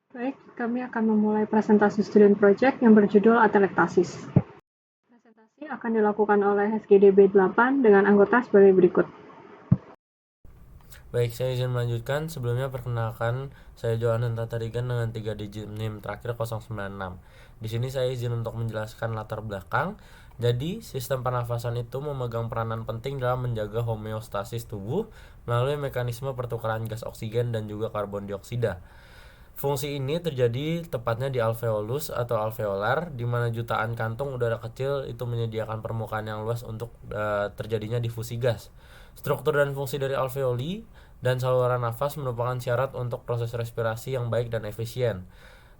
Baik, kami akan memulai presentasi student project yang berjudul Atelektasis. Presentasi akan dilakukan oleh SGDB 8 dengan anggota sebagai berikut. Baik, saya izin melanjutkan. Sebelumnya perkenalkan, saya Johan Tatarigan dengan 3 digit NIM terakhir 096. Di sini saya izin untuk menjelaskan latar belakang. Jadi, sistem pernafasan itu memegang peranan penting dalam menjaga homeostasis tubuh melalui mekanisme pertukaran gas oksigen dan juga karbon dioksida. Fungsi ini terjadi tepatnya di alveolus atau alveolar, di mana jutaan kantung udara kecil itu menyediakan permukaan yang luas untuk terjadinya difusi gas. Struktur dan fungsi dari alveoli dan saluran nafas merupakan syarat untuk proses respirasi yang baik dan efisien.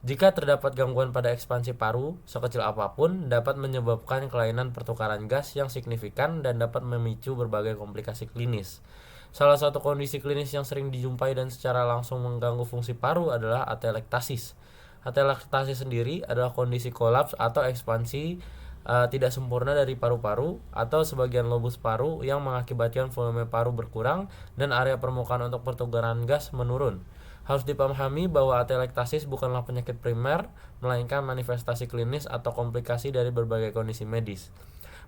Jika terdapat gangguan pada ekspansi paru, sekecil apapun dapat menyebabkan kelainan pertukaran gas yang signifikan dan dapat memicu berbagai komplikasi klinis. Salah satu kondisi klinis yang sering dijumpai dan secara langsung mengganggu fungsi paru adalah atelektasis. Atelektasis sendiri adalah kondisi kolaps atau ekspansi tidak sempurna dari paru-paru atau sebagian lobus paru yang mengakibatkan volume paru berkurang dan area permukaan untuk pertukaran gas menurun. Harus dipahami bahwa atelektasis bukanlah penyakit primer, melainkan manifestasi klinis atau komplikasi dari berbagai kondisi medis.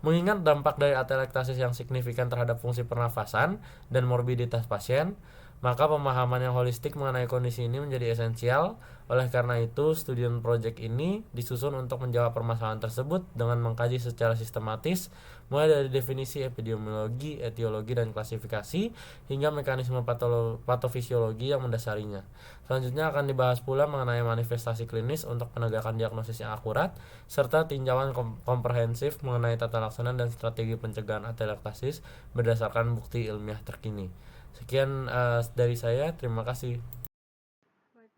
Mengingat dampak dari atelektasis yang signifikan terhadap fungsi pernafasan dan morbiditas pasien, maka pemahaman yang holistik mengenai kondisi ini menjadi esensial. Oleh karena itu, student project ini disusun untuk menjawab permasalahan tersebut dengan mengkaji secara sistematis, mulai dari definisi epidemiologi, etiologi, dan klasifikasi, hingga mekanisme patofisiologi yang mendasarinya. Selanjutnya akan dibahas pula mengenai manifestasi klinis untuk penegakan diagnosis yang akurat, serta tinjauan komprehensif mengenai tata laksana dan strategi pencegahan atelektasis berdasarkan bukti ilmiah terkini. Sekian dari saya, terima kasih.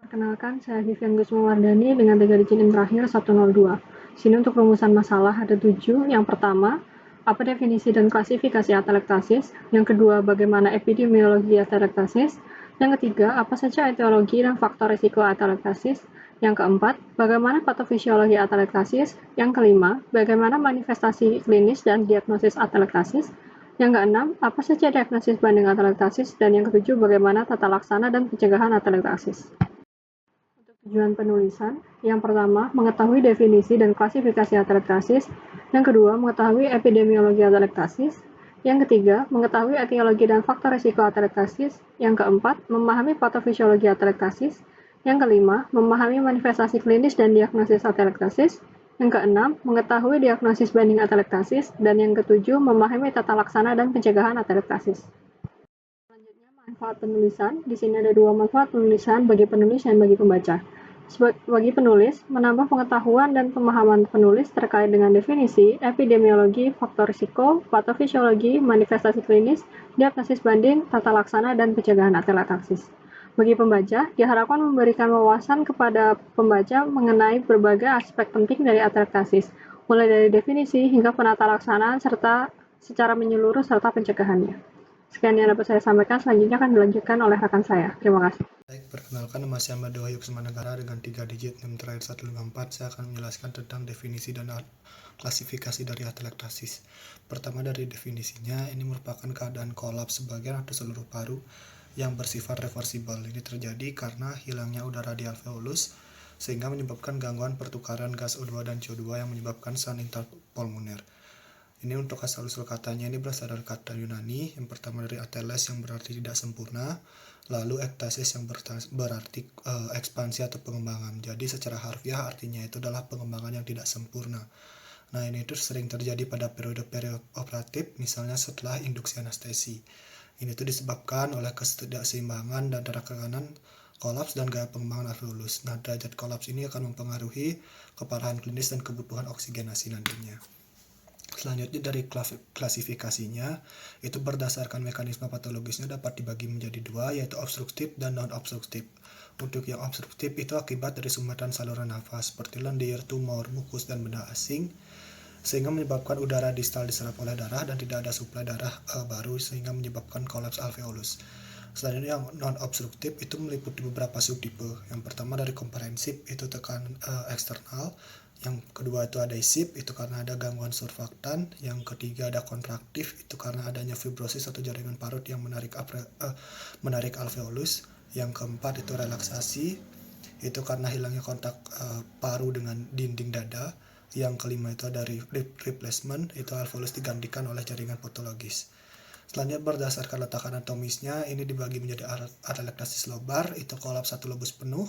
Perkenalkan, saya Vivian Gusmawardani dengan 3 digit NIM terakhir 102. Sini untuk rumusan masalah ada 7. Yang pertama, apa definisi dan klasifikasi atelektasis? Yang kedua, bagaimana epidemiologi atelektasis? Yang ketiga, apa saja etiologi dan faktor risiko atelektasis? Yang keempat, bagaimana patofisiologi atelektasis? Yang kelima, bagaimana manifestasi klinis dan diagnosis atelektasis? Yang keenam, apa saja diagnosis banding atelektasis? Dan yang ketujuh, bagaimana tata laksana dan pencegahan atelektasis? Tujuan penulisan, yang pertama, mengetahui definisi dan klasifikasi atelektasis, yang kedua, mengetahui epidemiologi atelektasis, yang ketiga, mengetahui etiologi dan faktor risiko atelektasis, yang keempat, memahami patofisiologi atelektasis, yang kelima, memahami manifestasi klinis dan diagnosis atelektasis, yang keenam, mengetahui diagnosis banding atelektasis, dan yang ketujuh, memahami tata laksana dan pencegahan atelektasis. Manfaat penulisan, di sini ada 2 manfaat penulisan bagi penulis dan bagi pembaca. Bagi penulis, menambah pengetahuan dan pemahaman penulis terkait dengan definisi, epidemiologi, faktor risiko, patofisiologi, manifestasi klinis, diagnosis banding, tata laksana, dan pencegahan atelektasis. Bagi pembaca, diharapkan memberikan wawasan kepada pembaca mengenai berbagai aspek penting dari atelektasis, mulai dari definisi hingga penata laksanaan serta secara menyeluruh serta pencegahannya. Sekian yang dapat saya sampaikan, selanjutnya akan dilanjutkan oleh rekan saya. Terima kasih. Baik, perkenalkan nama saya Madu Wahyu Kusmanegara dengan 3 digit NIM terakhir 154. Saya akan menjelaskan tentang definisi dan klasifikasi dari atelektasis. Pertama dari definisinya, ini merupakan keadaan kolaps sebagian atau seluruh paru yang bersifat reversibel. Ini terjadi karena hilangnya udara di alveolus sehingga menyebabkan gangguan pertukaran gas O2 dan CO2 yang menyebabkan serangan interpulmoner. Ini untuk asal-usul katanya, ini berasal dari kata Yunani. Yang pertama dari ateles yang berarti tidak sempurna, lalu ektasis yang berarti ekspansi atau pengembangan. Jadi secara harfiah artinya itu adalah pengembangan yang tidak sempurna. Nah, ini itu sering terjadi pada periode perioperatif, misalnya setelah induksi anestesi. Ini itu disebabkan oleh ketidakseimbangan dan darah ke kanan, kolaps dan gaya pengembangan alveolus. Nah, derajat kolaps ini akan mempengaruhi keparahan klinis dan kebutuhan oksigenasi nantinya. Selanjutnya dari klasifikasinya, itu berdasarkan mekanisme patologisnya dapat dibagi menjadi 2, yaitu obstruktif dan non-obstruktif. Untuk yang obstruktif itu akibat dari sumbatan saluran nafas seperti lendir, tumor, mukus, dan benda asing, sehingga menyebabkan udara distal diserap oleh darah dan tidak ada suplai darah baru sehingga menyebabkan kolaps alveolus. Selanjutnya yang non-obstruktif itu meliputi beberapa subtipe. Yang pertama dari komprehensif itu tekanan eksternal, yang kedua itu adhesif, itu karena ada gangguan surfaktan, yang ketiga ada kontraktif, itu karena adanya fibrosis atau jaringan parut yang menarik alveolus, yang keempat itu relaksasi, itu karena hilangnya kontak paru dengan dinding dada. Yang kelima itu ada replacement, itu alveolus digantikan oleh jaringan patologis. Selanjutnya berdasarkan letak anatomisnya, ini dibagi menjadi atelektasis lobar, itu kolaps satu lobus penuh.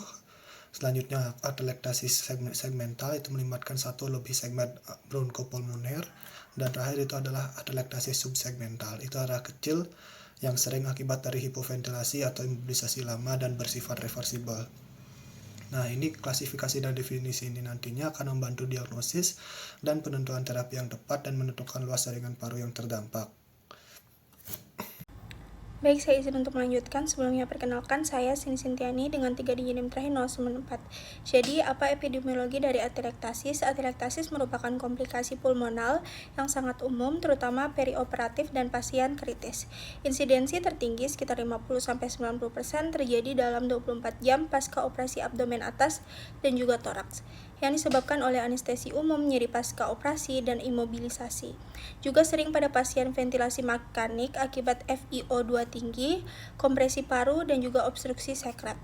Selanjutnya atelektasis segmental, itu melibatkan satu lebih segmen bronkopulmoner. Dan terakhir itu adalah atelektasis subsegmental, itu adalah kecil yang sering akibat dari hipoventilasi atau imobilisasi lama dan bersifat reversibel. Nah, ini klasifikasi dan definisi ini nantinya akan membantu diagnosis dan penentuan terapi yang tepat dan menentukan luas jaringan paru yang terdampak. Baik, saya izin untuk melanjutkan. Sebelumnya perkenalkan, saya Sini Sintiani dengan 3 digit NIM terakhir 094. Jadi, apa epidemiologi dari atelektasis? Atelektasis merupakan komplikasi pulmonal yang sangat umum, terutama perioperatif dan pasien kritis. Insidensi tertinggi sekitar 50-90% terjadi dalam 24 jam pasca operasi abdomen atas dan juga toraks, yang disebabkan oleh anestesi umum, nyeri pasca operasi, dan imobilisasi. Juga sering pada pasien ventilasi mekanik akibat FiO2 tinggi, kompresi paru, dan juga obstruksi sekret.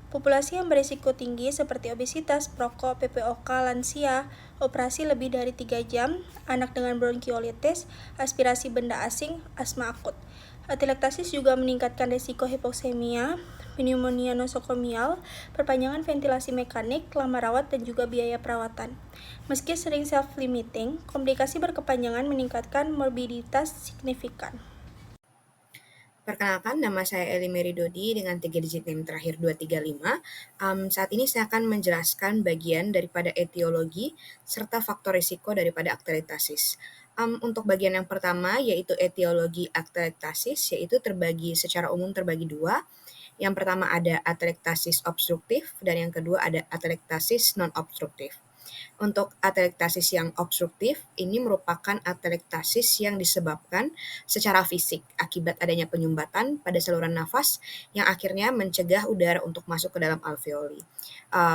Populasi yang berisiko tinggi seperti obesitas, perokok, PPOK, lansia, operasi lebih dari 3 jam, anak dengan bronkiolitis, aspirasi benda asing, asma akut. Atelektasis juga meningkatkan risiko hipoksemia, pneumonia nosokomial, perpanjangan ventilasi mekanik, lama rawat, dan juga biaya perawatan. Meski sering self-limiting, komplikasi berkepanjangan meningkatkan morbiditas signifikan. Perkenalkan, nama saya Eli Meridodi dengan 3 digit NIM terakhir 235. Saat ini saya akan menjelaskan bagian daripada etiologi serta faktor risiko daripada atelektasis. Untuk bagian yang pertama yaitu etiologi atelektasis, yaitu secara umum terbagi dua. Yang pertama ada atelektasis obstruktif dan yang kedua ada atelektasis non-obstruktif. Untuk atelektasis yang obstruktif, ini merupakan atelektasis yang disebabkan secara fisik akibat adanya penyumbatan pada saluran nafas yang akhirnya mencegah udara untuk masuk ke dalam alveoli.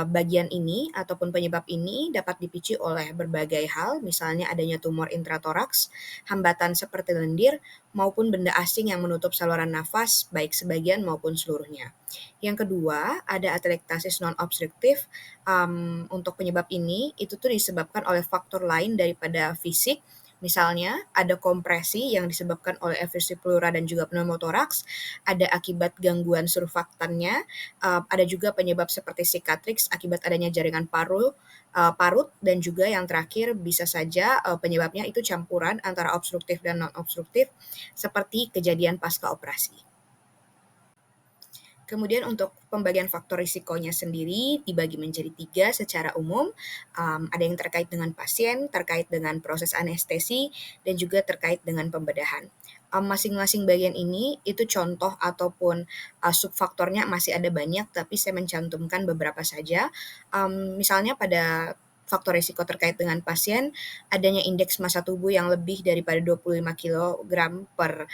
Bagian ini ataupun penyebab ini dapat dipicu oleh berbagai hal, misalnya adanya tumor intratoraks, hambatan seperti lendir, maupun benda asing yang menutup saluran nafas, baik sebagian maupun seluruhnya. Yang kedua, ada atelektasis non-obstruktif. Untuk penyebab ini, itu tuh disebabkan oleh faktor lain daripada fisik. Misalnya, ada kompresi yang disebabkan oleh effusi pleura dan juga pneumotoraks, ada akibat gangguan surfaktannya, ada juga penyebab seperti cicatrix akibat adanya jaringan parut, dan juga yang terakhir bisa saja penyebabnya itu campuran antara obstruktif dan non-obstruktif, seperti kejadian pasca operasi. Kemudian untuk pembagian faktor risikonya sendiri dibagi menjadi 3 secara umum. Ada yang terkait dengan pasien, terkait dengan proses anestesi, dan juga terkait dengan pembedahan. Masing-masing bagian ini itu contoh ataupun subfaktornya masih ada banyak, tapi saya mencantumkan beberapa saja. Misalnya pada faktor risiko terkait dengan pasien, adanya indeks massa tubuh yang lebih daripada 25 kg per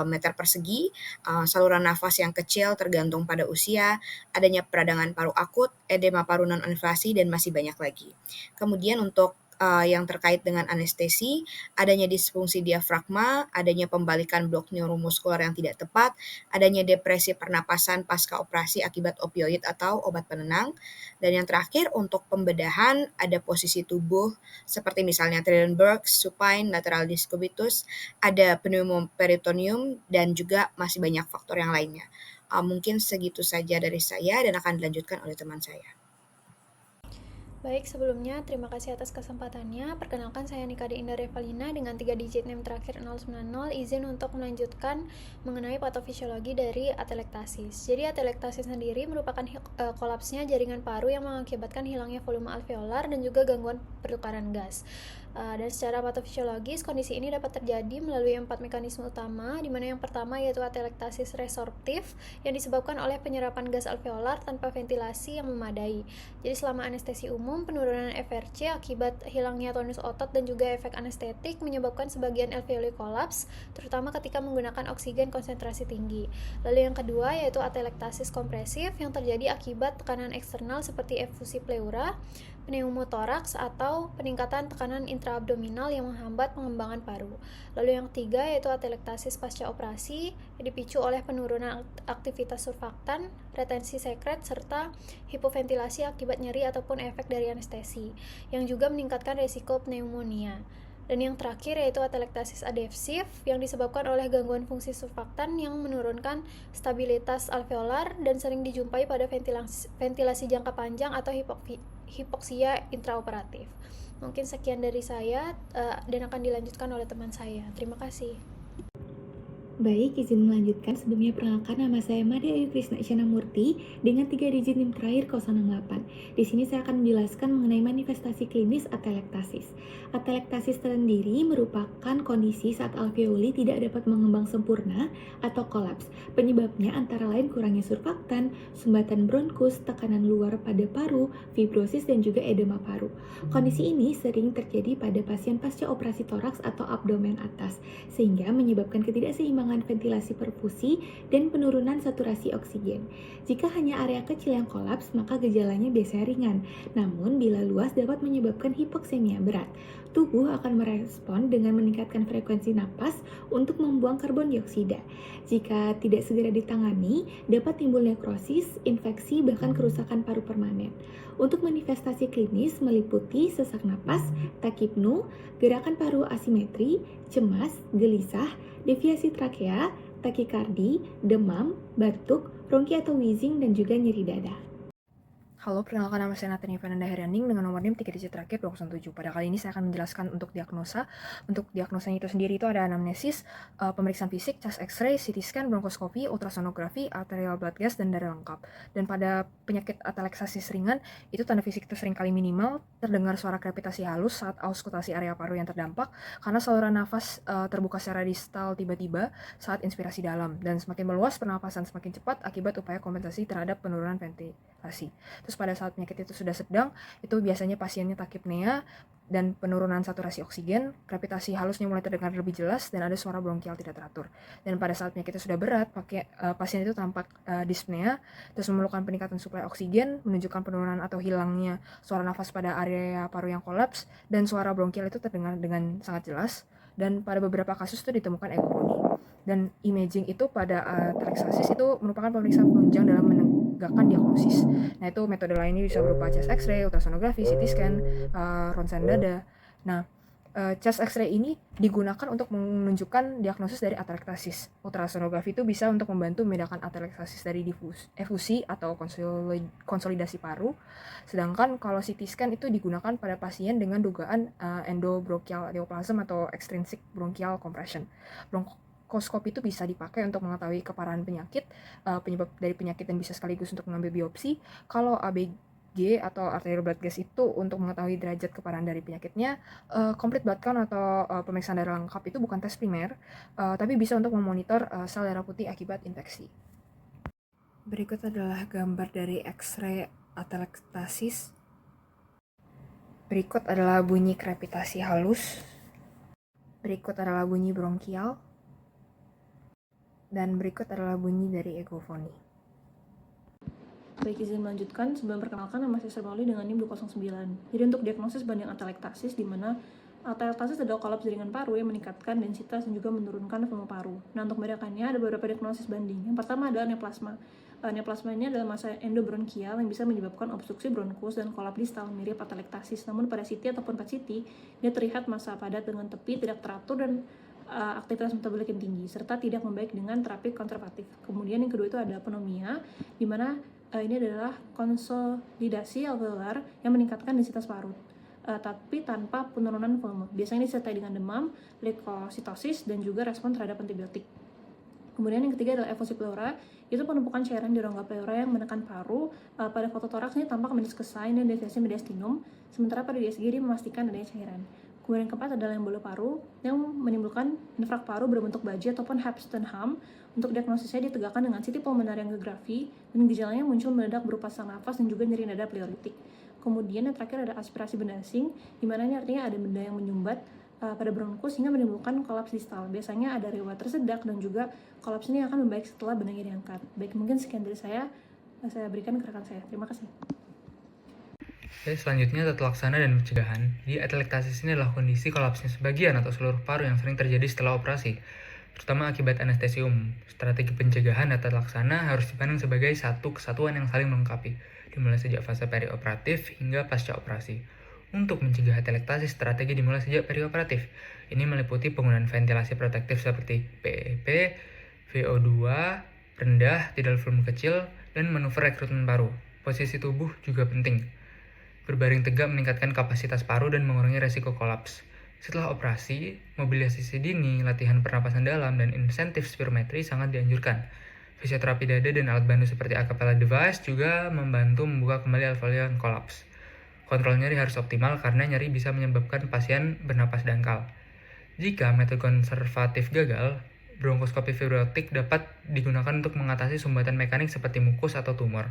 meter persegi, saluran nafas yang kecil tergantung pada usia, adanya peradangan paru akut, edema paru non-invasi, dan masih banyak lagi. Kemudian untuk yang terkait dengan anestesi, adanya disfungsi diafragma, adanya pembalikan blok neuromuskular yang tidak tepat, adanya depresi pernapasan pasca operasi akibat opioid atau obat penenang, dan yang terakhir untuk pembedahan ada posisi tubuh seperti misalnya Trendelenburg, supine, lateral discubitus, ada pneumoperitoneum, dan juga masih banyak faktor yang lainnya. Mungkin segitu saja dari saya dan akan dilanjutkan oleh teman saya. Baik, sebelumnya terima kasih atas kesempatannya. Perkenalkan saya Nikade Indah Revalina dengan 3 digit NIM terakhir 090. Izin untuk melanjutkan mengenai patofisiologi dari atelektasis. Jadi atelektasis sendiri merupakan kolapsnya jaringan paru yang mengakibatkan hilangnya volume alveolar dan juga gangguan pertukaran gas. Dan secara patofisiologis, kondisi ini dapat terjadi melalui 4 mekanisme utama, di mana yang pertama yaitu atelektasis resorptif yang disebabkan oleh penyerapan gas alveolar tanpa ventilasi yang memadai. Jadi selama anestesi umum, penurunan FRC akibat hilangnya tonus otot dan juga efek anestetik menyebabkan sebagian alveoli kolaps, terutama ketika menggunakan oksigen konsentrasi tinggi. Lalu yang kedua yaitu atelektasis kompresif yang terjadi akibat tekanan eksternal seperti effusi pleura, pneumotoraks atau peningkatan tekanan intraabdominal yang menghambat pengembangan paru. Lalu yang ketiga yaitu atelektasis pasca operasi yang dipicu oleh penurunan aktivitas surfaktan, retensi sekret, serta hipoventilasi akibat nyeri ataupun efek dari anestesi, yang juga meningkatkan risiko pneumonia. Dan yang terakhir yaitu atelektasis adhesif yang disebabkan oleh gangguan fungsi surfaktan yang menurunkan stabilitas alveolar dan sering dijumpai pada ventilasi jangka panjang atau hipoksia intraoperatif. Mungkin sekian dari saya dan akan dilanjutkan oleh teman saya. Terima kasih. Baik, izin melanjutkan. Sebelumnya perkenalkan, nama saya Made Ayu Krisna Murti dengan 3 digit NIM terakhir 068. Di sini saya akan menjelaskan mengenai manifestasi klinis atelektasis. Atelektasis sendiri merupakan kondisi saat alveoli tidak dapat mengembang sempurna atau kolaps. Penyebabnya antara lain kurangnya surfaktan, sumbatan bronkus, tekanan luar pada paru, fibrosis, dan juga edema paru. Kondisi ini sering terjadi pada pasien pasca operasi toraks atau abdomen atas, sehingga menyebabkan ketidakseimbangan ventilasi perfusi dan penurunan saturasi oksigen. Jika hanya area kecil yang kolaps, maka gejalanya biasanya ringan. Namun, bila luas dapat menyebabkan hipoksemia berat. Tubuh akan merespon dengan meningkatkan frekuensi napas untuk membuang karbon dioksida. Jika tidak segera ditangani, dapat timbul nekrosis, infeksi, bahkan kerusakan paru permanen. Untuk manifestasi klinis meliputi sesak napas, takipnu, gerakan paru asimetri, cemas, gelisah, deviasi trakea, takikardi, demam, batuk, bronki atau wheezing, dan juga nyeri dada. Halo, perkenalkan nama saya Nathan Ivananda Herianing dengan nomor NIM 3 digit terakhir 207. Pada kali ini saya akan menjelaskan untuk diagnosa. Untuk diagnosanya itu sendiri itu ada anamnesis, pemeriksaan fisik, chest x-ray, CT scan, bronkoskopi, ultrasonografi, arterial blood gas, dan darah lengkap. Dan pada penyakit atelektasis ringan, itu tanda fisik itu seringkali minimal, terdengar suara krepitasi halus saat auskultasi area paru yang terdampak, karena saluran nafas terbuka secara distal tiba-tiba saat inspirasi dalam, dan semakin meluas pernapasan semakin cepat akibat upaya kompensasi terhadap penurunan ventilasi. Terus pada saat penyakit itu sudah sedang, itu biasanya pasiennya takipnea dan penurunan saturasi oksigen, krepitasi halusnya mulai terdengar lebih jelas, dan ada suara bronkial tidak teratur. Dan pada saat penyakit itu sudah berat, pasien itu tampak dyspnea, terus memerlukan peningkatan suplai oksigen, menunjukkan penurunan atau hilangnya suara nafas pada area paru yang kolaps, dan suara bronkial itu terdengar dengan sangat jelas. Dan pada beberapa kasus itu ditemukan egofoni. Dan imaging itu pada atelektasis itu merupakan pemeriksaan penunjang dalam menegakkan diagnosis. Nah, itu metode lainnya bisa berupa chest x-ray, ultrasonografi, CT scan, ronsen dada. Nah, chest x-ray ini digunakan untuk menunjukkan diagnosis dari atelektasis. Ultrasonografi itu bisa untuk membantu membedakan atelektasis dari efusi atau konsolidasi paru. Sedangkan kalau CT scan itu digunakan pada pasien dengan dugaan endobronchial neoplasm atau extrinsic bronchial compression. Bronkoskopi itu bisa dipakai untuk mengetahui keparahan penyakit, penyebab dari penyakit, dan bisa sekaligus untuk mengambil biopsi. Kalau ABG atau arterial blood gas itu untuk mengetahui derajat keparahan dari penyakitnya. Complete blood count atau pemeriksaan darah lengkap itu bukan tes primer, tapi bisa untuk memonitor sel darah putih akibat infeksi. Berikut adalah gambar dari X-ray atelektasis. Berikut adalah bunyi krepitasi halus. Berikut adalah bunyi bronkial. Dan berikut adalah bunyi dari egofoni. Baik, izin melanjutkan. Sebelum perkenalkan, nama saya Sermauli dengan NIM 209. Jadi untuk diagnosis banding atelektasis, di mana atelektasis adalah kolaps jaringan paru yang meningkatkan densitas dan juga menurunkan volume paru. Nah, untuk membedakannya ada beberapa diagnosis banding. Yang pertama adalah neoplasma. Neoplasma ini adalah massa endobronkial yang bisa menyebabkan obstruksi bronkus dan kolaps distal mirip atelektasis. Namun pada CT ataupun PET-CT, dia terlihat massa padat dengan tepi tidak teratur dan aktivitas metabolik yang tinggi, serta tidak membaik dengan terapi konservatif. Kemudian yang kedua itu ada pneumonia, di mana ini adalah konsolidasi alveolar yang meningkatkan densitas paru, tapi tanpa penurunan volume. Biasanya disertai dengan demam, leukositosis, dan juga respon terhadap antibiotik. Kemudian yang ketiga adalah efusi pleura, itu penumpukan cairan di rongga pleura yang menekan paru. Pada foto toraks ini tampak meniscus sign dan deviasi mediastinum, sementara pada DSG dia memastikan adanya cairan. Kemudian yang keempat adalah emboli paru yang menimbulkan infrak paru berbentuk baja ataupun Hebston-Ham. Untuk diagnosisnya ditegakkan dengan CT pulmonary angiografi dan gejalanya muncul meledak berupa sesak nafas dan juga nyeri nada pleuritik. Kemudian yang terakhir ada aspirasi benda asing, di mana ini artinya ada benda yang menyumbat pada bronkus hingga menimbulkan kolaps distal. Biasanya ada riwayat tersedak dan juga kolaps ini akan membaik setelah benangnya diangkat. Baik, mungkin sekian dari saya berikan ke rekan saya. Terima kasih. Selanjutnya, tata laksana dan pencegahan. Di atelektasis ini adalah kondisi kolapsnya sebagian atau seluruh paru yang sering terjadi setelah operasi, terutama akibat anestesium. Strategi pencegahan dan tata laksana harus dipandang sebagai satu kesatuan yang saling melengkapi, dimulai sejak fase perioperatif hingga pasca operasi. Untuk mencegah atelektasis, strategi dimulai sejak perioperatif. Ini meliputi penggunaan ventilasi protektif seperti PEP, VO2 rendah, tidak volume kecil, dan manuver rekrutmen paru. Posisi tubuh juga penting. Berbaring tegak meningkatkan kapasitas paru dan mengurangi resiko kolaps. Setelah operasi, mobilisasi dini, latihan pernapasan dalam, dan insentif spirometri sangat dianjurkan. Fisioterapi dada dan alat bantu seperti acapella device juga membantu membuka kembali alveoli yang kolaps. Kontrol nyeri harus optimal karena nyeri bisa menyebabkan pasien bernapas dangkal. Jika metode konservatif gagal, bronkoskopi fibrotik dapat digunakan untuk mengatasi sumbatan mekanik seperti mukus atau tumor.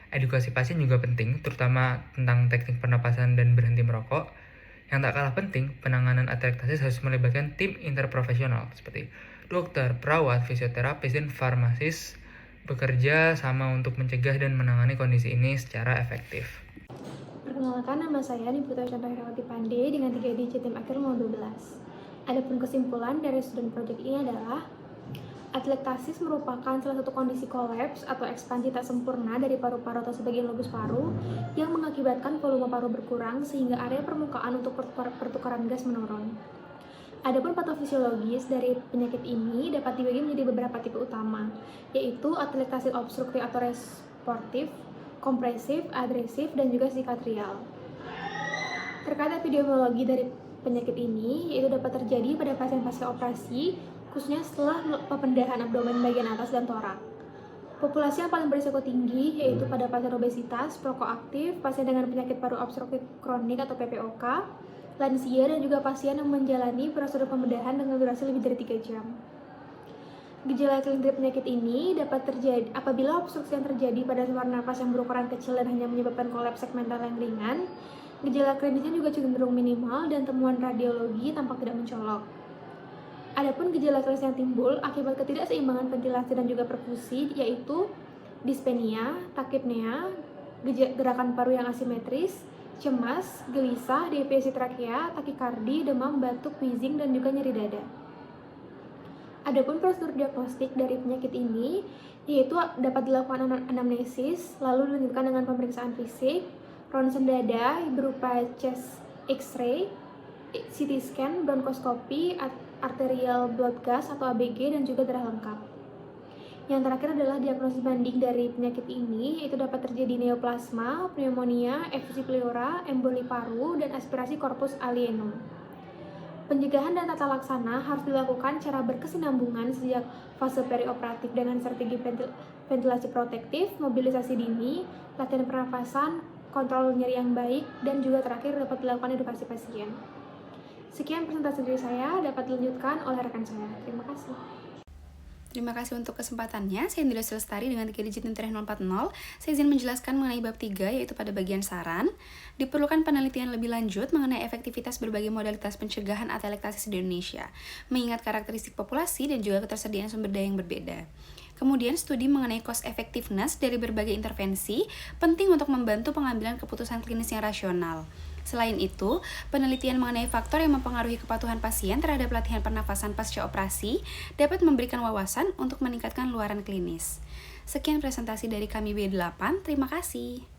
Edukasi pasien juga penting, terutama tentang teknik pernapasan dan berhenti merokok. Yang tak kalah penting, penanganan atelektasis harus melibatkan tim interprofesional seperti dokter, perawat, fisioterapis, dan farmasis bekerja sama untuk mencegah dan menangani kondisi ini secara efektif. Perkenalkan, nama saya Niputra Chandra Herawati Pandey dengan 3 digit NIM akhir 012. Adapun kesimpulan dari student project ini adalah atelektasis merupakan salah satu kondisi kolaps atau ekspansi tak sempurna dari paru-paru atau sebagian lobus paru yang mengakibatkan volume paru berkurang sehingga area permukaan untuk pertukaran gas menurun. Adapun patofisiologis dari penyakit ini dapat dibagi menjadi beberapa tipe utama, yaitu atelektasis obstruktif atau resportif, kompresif, adresif, dan juga sikatrial. Terkait epidemiologi dari penyakit ini, yaitu dapat terjadi pada pasien pasca operasi, khususnya setelah pependahan abdomen bagian atas dan torak. Populasi yang paling berisiko tinggi yaitu pada pasien obesitas, perokok aktif, pasien dengan penyakit paru obstruktif kronik atau PPOK, lansia, dan juga pasien yang menjalani prosedur pembedahan dengan durasi lebih dari 3 jam. Gejala klinis dari penyakit ini dapat terjadi apabila obstruksi yang terjadi pada saluran nafas yang berukuran kecil dan hanya menyebabkan kolaps segmental yang ringan. Gejala klinisnya juga cenderung minimal dan temuan radiologi tampak tidak mencolok. Adapun gejala klinis yang timbul akibat ketidakseimbangan ventilasi dan juga perfusi yaitu dispenia, takipnea, gerakan paru yang asimetris, cemas, gelisah, dehidrasi trakea, takikardi, demam, batuk, wheezing, dan juga nyeri dada. Adapun prosedur diagnostik dari penyakit ini yaitu dapat dilakukan anamnesis, lalu dilanjutkan dengan pemeriksaan fisik, ronsen dada berupa chest X-ray, CT scan, bronkoskopi, arterial blood gas atau ABG, dan juga darah lengkap. Yang terakhir adalah diagnosis banding dari penyakit ini, yaitu dapat terjadi neoplasma, pneumonia, efusi pleura, emboli paru, dan aspirasi corpus alienum. Pencegahan dan tata laksana harus dilakukan secara berkesinambungan sejak fase perioperatif dengan strategi ventilasi protektif, mobilisasi dini, latihan pernapasan, kontrol nyeri yang baik, dan juga terakhir dapat dilakukan edukasi pasien. Sekian presentasi dari saya, dapat dilanjutkan oleh rekan saya. Terima kasih. Terima kasih untuk kesempatannya. Saya Indra Silestari dengan 3 digit NIM 040. Saya izin menjelaskan mengenai bab 3, yaitu pada bagian saran. Diperlukan penelitian lebih lanjut mengenai efektivitas berbagai modalitas pencegahan atelektasis di Indonesia, mengingat karakteristik populasi dan juga ketersediaan sumber daya yang berbeda. Kemudian studi mengenai cost effectiveness dari berbagai intervensi penting untuk membantu pengambilan keputusan klinis yang rasional. Selain itu, penelitian mengenai faktor yang mempengaruhi kepatuhan pasien terhadap latihan pernafasan pasca operasi dapat memberikan wawasan untuk meningkatkan luaran klinis. Sekian presentasi dari kami B8, terima kasih.